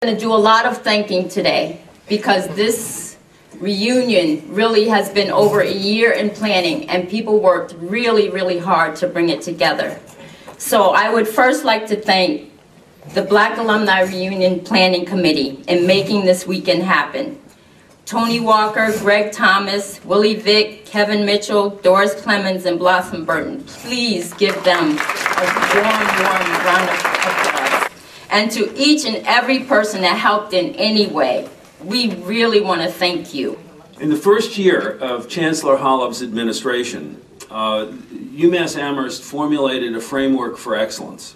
I'm going to do a lot of thanking today because this reunion really has been over a year in planning and people worked really, really hard to bring it together. So I would first like to thank the Black Alumni Reunion Planning Committee in making this weekend happen. Tony Walker, Greg Thomas, Willie Vick, Kevin Mitchell, Doris Clemens, and Blossom Burton. Please give them a warm, warm round of applause. And to each and every person that helped in any way, we really want to thank you. In the first year of Chancellor Holub's administration, UMass Amherst formulated a framework for excellence.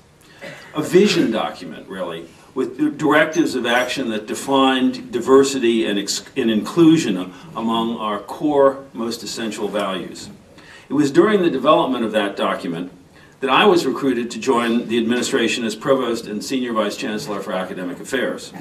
A vision document, really, with directives of action that defined diversity and inclusion among our core, most essential values. It was during the development of that document that I was recruited to join the administration as Provost and Senior Vice Chancellor for Academic Affairs.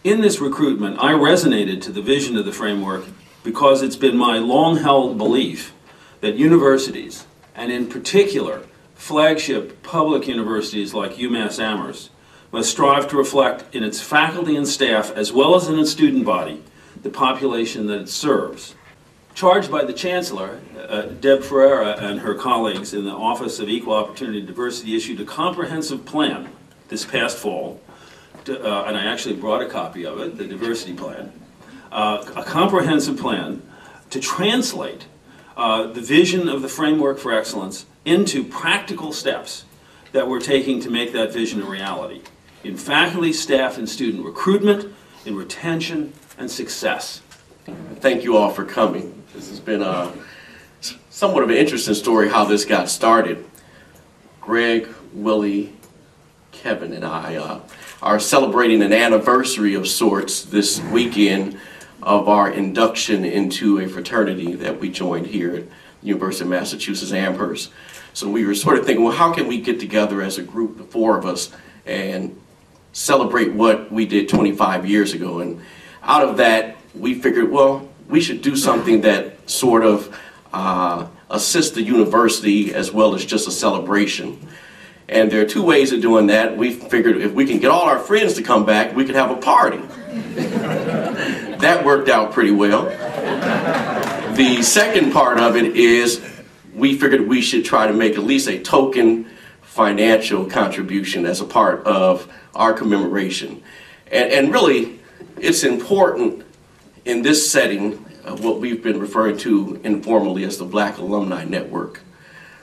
In this recruitment, I resonated to the vision of the framework because it's been my long-held belief that universities, and in particular, flagship public universities like UMass Amherst, must strive to reflect in its faculty and staff, as well as in its student body, the population that it serves. Charged by the Chancellor, Deb Ferreira and her colleagues in the Office of Equal Opportunity and Diversity issued a comprehensive plan this past fall, and I actually brought a copy of it, the diversity plan, a comprehensive plan to translate the vision of the framework for excellence into practical steps that we're taking to make that vision a reality in faculty, staff, and student recruitment, in retention, and success. Thank you all for coming. This has been somewhat of an interesting story how this got started. Greg, Willie, Kevin, and I are celebrating an anniversary of sorts this weekend of our induction into a fraternity that we joined here at University of Massachusetts Amherst. So we were sort of thinking, well, how can we get together as a group, the four of us, and celebrate what we did 25 years ago? And out of that, we figured, well, we should do something that sort of assists the university as well as just a celebration. And there are two ways of doing that. We figured if we can get all our friends to come back, we could have a party. That worked out pretty well. The second part of it is we figured we should try to make at least a token financial contribution as a part of our commemoration. And really, it's important in this setting, what we've been referring to informally as the Black Alumni Network,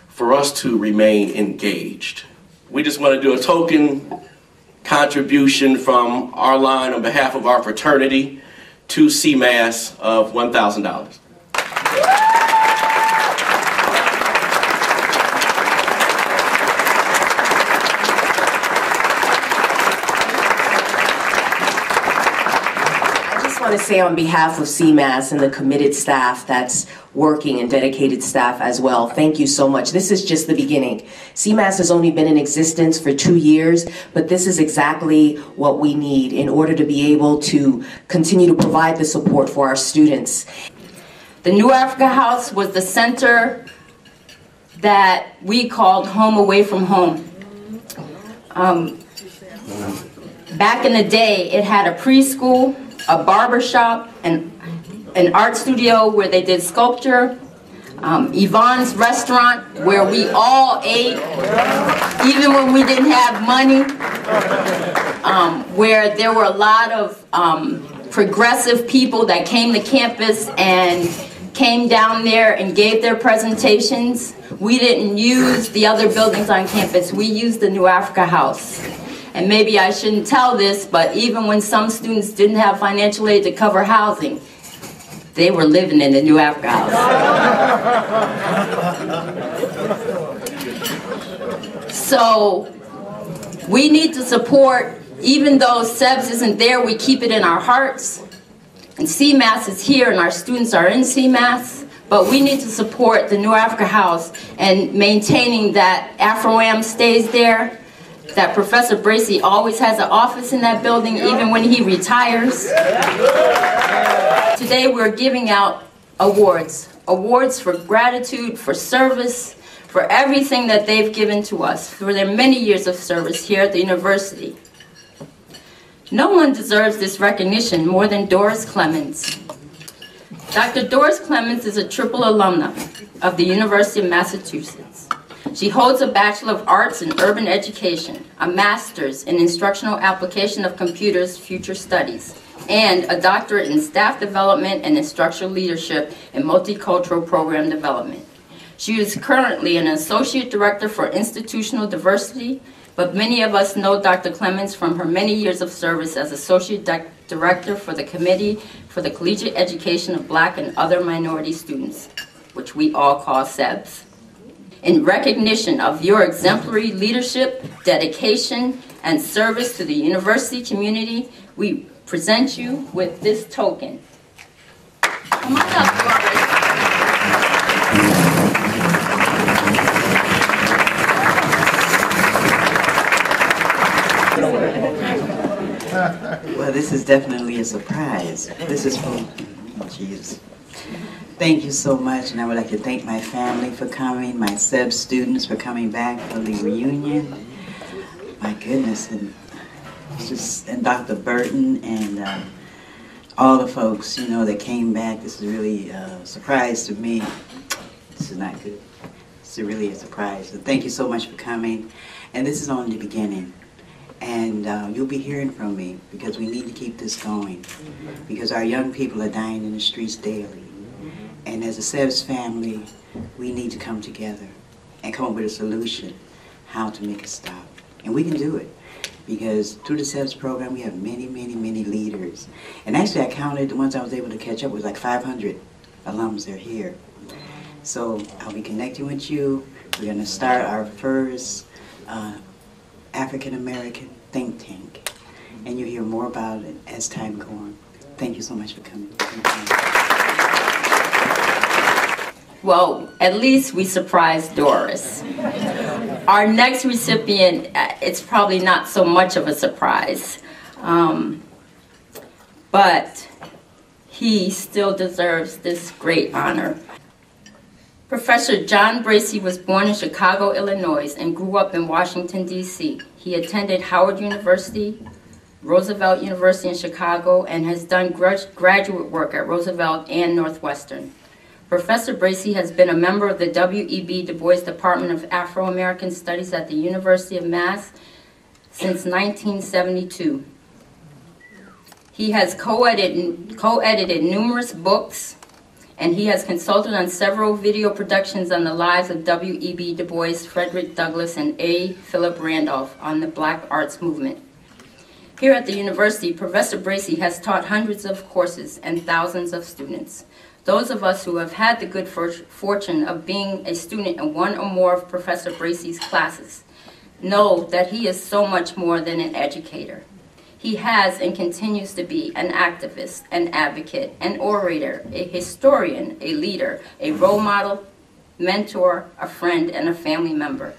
for us to remain engaged. We just want to do a token contribution from our line on behalf of our fraternity to CMAS of $1,000. I want to say on behalf of CMAS and the committed staff that's working and dedicated staff as well, thank you so much. This is just the beginning. CMAS has only been in existence for 2 years, but this is exactly what we need in order to be able to continue to provide the support for our students. The New Africa House was the center that we called home away from home. Back in the day, it had a preschool, a barber shop, and an art studio where they did sculpture, Yvonne's restaurant where we all ate, even when we didn't have money, where there were a lot of progressive people that came to campus and came down there and gave their presentations. We didn't use the other buildings on campus, we used the New Africa House. And maybe I shouldn't tell this, but even when some students didn't have financial aid to cover housing, they were living in the New Africa House. So we need to support, even though SEBS isn't there, we keep it in our hearts. And CMAS is here and our students are in CMAS, but we need to support the New Africa House and maintaining that Afro-Am stays there, that Professor Bracey always has an office in that building even when he retires. Today we're giving out awards. Awards for gratitude, for service, for everything that they've given to us for their many years of service here at the university. No one deserves this recognition more than Doris Clemens. Dr. Doris Clemens is a triple alumna of the University of Massachusetts. She holds a Bachelor of Arts in Urban Education, a Master's in Instructional Application of Computers Future Studies, and a Doctorate in Staff Development and Instructional Leadership in Multicultural Program Development. She is currently an Associate Director for Institutional Diversity, but many of us know Dr. Clemens from her many years of service as Associate Director for the Committee for the Collegiate Education of Black and Other Minority Students, which we all call SEBS. In recognition of your exemplary leadership, dedication, and service to the university community, we present you with this token. Come on up, Doris. Well, this is definitely a surprise. This is from, Jesus. Thank you so much, and I would like to thank my family for coming, my SEB students for coming back for the reunion. My goodness, and Dr. Burton and all the folks, you know, that came back. This is really a surprise to me. This is not good. It's really a surprise. So thank you so much for coming. And this is only the beginning. And you'll be hearing from me because we need to keep this going. Because our young people are dying in the streets daily. And as a SEBS family, we need to come together and come up with a solution how to make it stop. And we can do it. Because through the SEBS program, we have many, many, many leaders. And actually, I counted the ones I was able to catch up with, like 500 alums are here. So I'll be connecting with you. We're going to start our first African-American think tank. And you'll hear more about it as time goes on. Thank you so much for coming. Well, at least we surprised Doris. Our next recipient, it's probably not so much of a surprise, but he still deserves this great honor. Professor John Bracey was born in Chicago, Illinois, and grew up in Washington, D.C. He attended Howard University, Roosevelt University in Chicago, and has done graduate work at Roosevelt and Northwestern. Professor Bracey has been a member of the W.E.B. Du Bois Department of Afro-American Studies at the University of Mass since 1972. He has co-edited numerous books, and he has consulted on several video productions on the lives of W.E.B. Du Bois, Frederick Douglass, and A. Philip Randolph on the Black Arts Movement. Here at the university, Professor Bracey has taught hundreds of courses and thousands of students. Those of us who have had the good fortune of being a student in one or more of Professor Bracey's classes know that he is so much more than an educator. He has and continues to be an activist, an advocate, an orator, a historian, a leader, a role model, mentor, a friend, and a family member.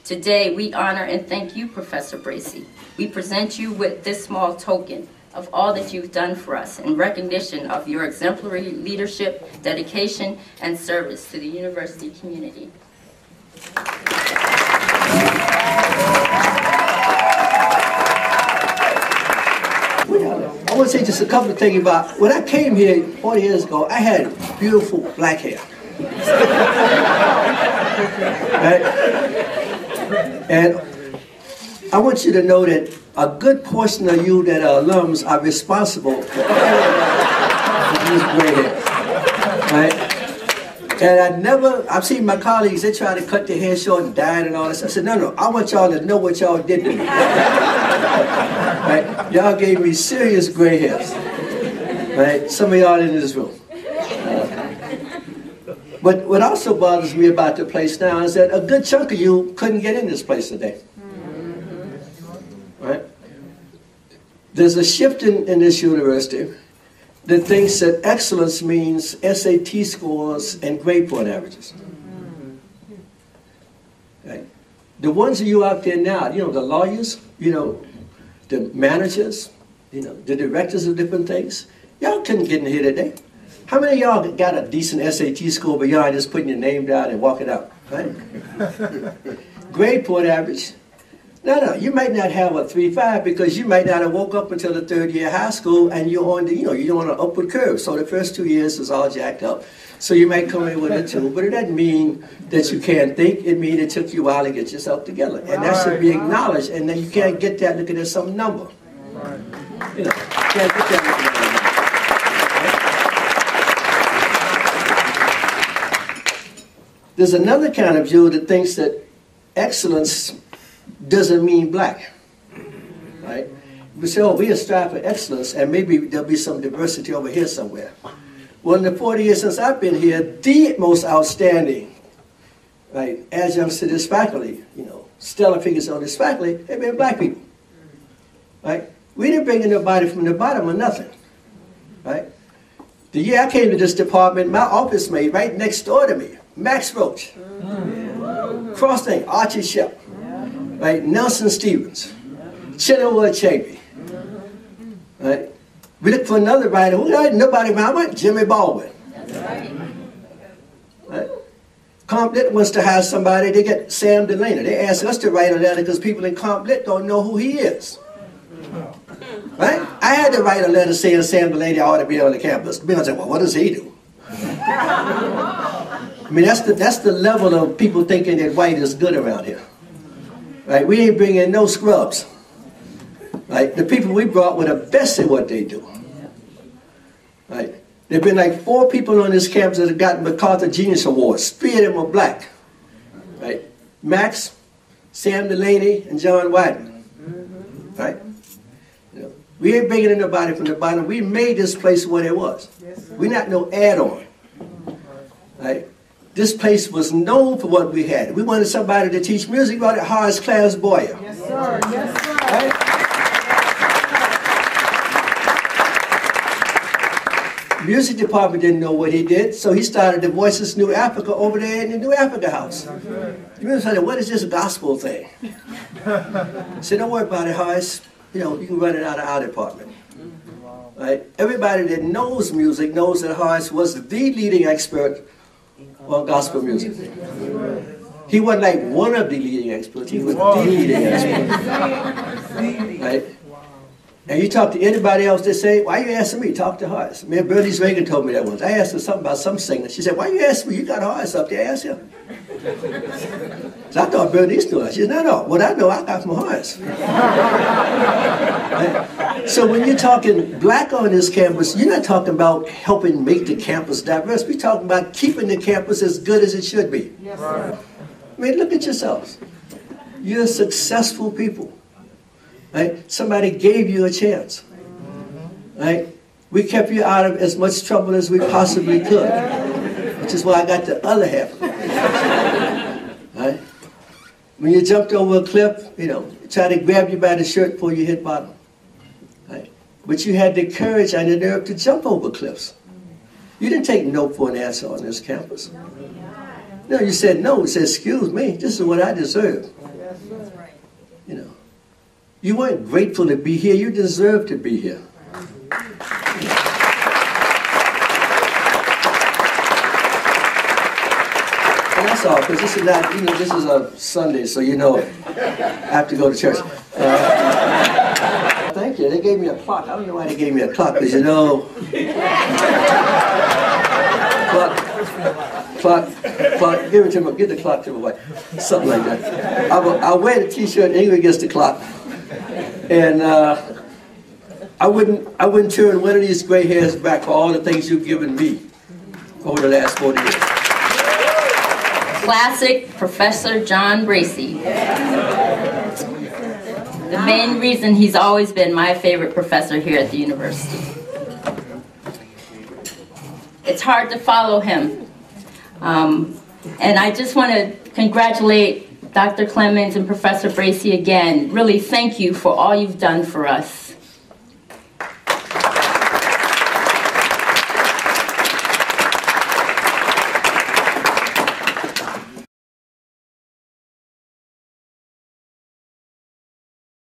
Today, we honor and thank you, Professor Bracey. We present you with this small token of all that you've done for us in recognition of your exemplary leadership, dedication, and service to the university community. I want to say just a couple of things about, when I came here 40 years ago, I had beautiful black hair. Right? And I want you to know that a good portion of you that are alums are responsible for these gray hair. Right? And I've seen my colleagues, they try to cut their hair short and dye it and all this. I said, no, I want y'all to know what y'all did to me. Right? Y'all gave me serious gray hairs. Right? Some of y'all in this room. But what also bothers me about the place now is that a good chunk of you couldn't get in this place today. Right? There's a shift in this university that thinks that excellence means SAT scores and grade point averages. Right? The ones of you out there now, you know, the lawyers, you know, the managers, you know, the directors of different things, y'all couldn't get in here today. How many of y'all got a decent SAT score, but y'all just putting your name down and walking out? right? Grade point average. No, you might not have a 3.5 because you might not have woke up until the third year of high school and you're on the, you're on an upward curve. So the first 2 years is all jacked up. So you might come in with a 2, but it doesn't mean that you can't think. It means it took you a while to get yourself together. And that should be acknowledged. And then you can't get that looking at some number. You know, you can't get that looking at a number. There's another kind of view that thinks that excellence doesn't mean black, right? We say, oh, we strive for excellence, and maybe there'll be some diversity over here somewhere. Well, in the 40 years since I've been here, the most outstanding, right, adjuncts to this faculty, stellar figures on this faculty, have been black people, right? We didn't bring in nobody from the bottom or nothing, right? The year I came to this department, my office mate right next door to me, Max Roach, cross name, Archie Shep, right, Nelson Stevens, Chenoweth Chapey, right? We looked for another writer. Who had nobody around? What? Jimmy Baldwin. Right? Comp Lit wants to hire somebody. They get Sam Delaney. They ask us to write a letter because people in Comp Lit don't know who he is. Right? I had to write a letter saying Sam Delaney ought to be on the campus. People say, well, what does he do? I mean, that's the level of people thinking that white is good around here. Right? We ain't bringing no scrubs. Right? The people we brought were the best at what they do. Right? There have been like 4 people on this campus that have gotten MacArthur Genius Awards. 3 of them are black. Right? Max, Sam Delaney, and John Wyden. Right? We ain't bringing in nobody from the bottom. We made this place what it was. We're not no add-on. Right? This place was known for what we had. We wanted somebody to teach music. We brought Horace Clarence Boyer. Yes, sir. Yes, sir. Right? Music department didn't know what he did, so he started the Voices New Africa over there in the New Africa house. You remember saying, what is this gospel thing? I said, don't worry about it, Horace. You can run it out of our department. Right? Everybody that knows music knows that Horace was the leading expert on gospel music. He wasn't like one of the leading experts, he was the leading expert. Right? And you talk to anybody else, they say, why are you asking me? Talk to Horace. Man, Bernice Reagan told me that once. I asked her something about some singer. She said, why are you asking me? You got Horace up there, ask him. So I thought Bernice knew that. She said, no, what I know I got from Horace. Right? So when you're talking black on this campus, you're not talking about helping make the campus diverse. We're talking about keeping the campus as good as it should be. Yes, sir. I mean, look at yourselves. You're successful people. Right? Somebody gave you a chance. Right? We kept you out of as much trouble as we possibly could. Which is why I got the other half of it. Right? When you jumped over a cliff, try to grab you by the shirt before you hit bottom. Right? But you had the courage and the nerve to jump over cliffs. You didn't take no for an answer on this campus. No, you said no. You said, excuse me, this is what I deserve. You weren't grateful to be here. You deserve to be here. And that's all, because this is not, this is a Sunday, so I have to go to church. Thank you. They gave me a clock. I don't know why they gave me a clock, because clock, give it to me, give the clock to my wife. Something like that. I'll wear the t-shirt, Ingrid gets the clock. And I wouldn't turn one of these gray hairs back for all the things you've given me over the last 40 years. Classic Professor John Bracey. The main reason he's always been my favorite professor here at the university. It's hard to follow him. And I just want to congratulate Dr. Clemens and Professor Bracey again. Really thank you for all you've done for us.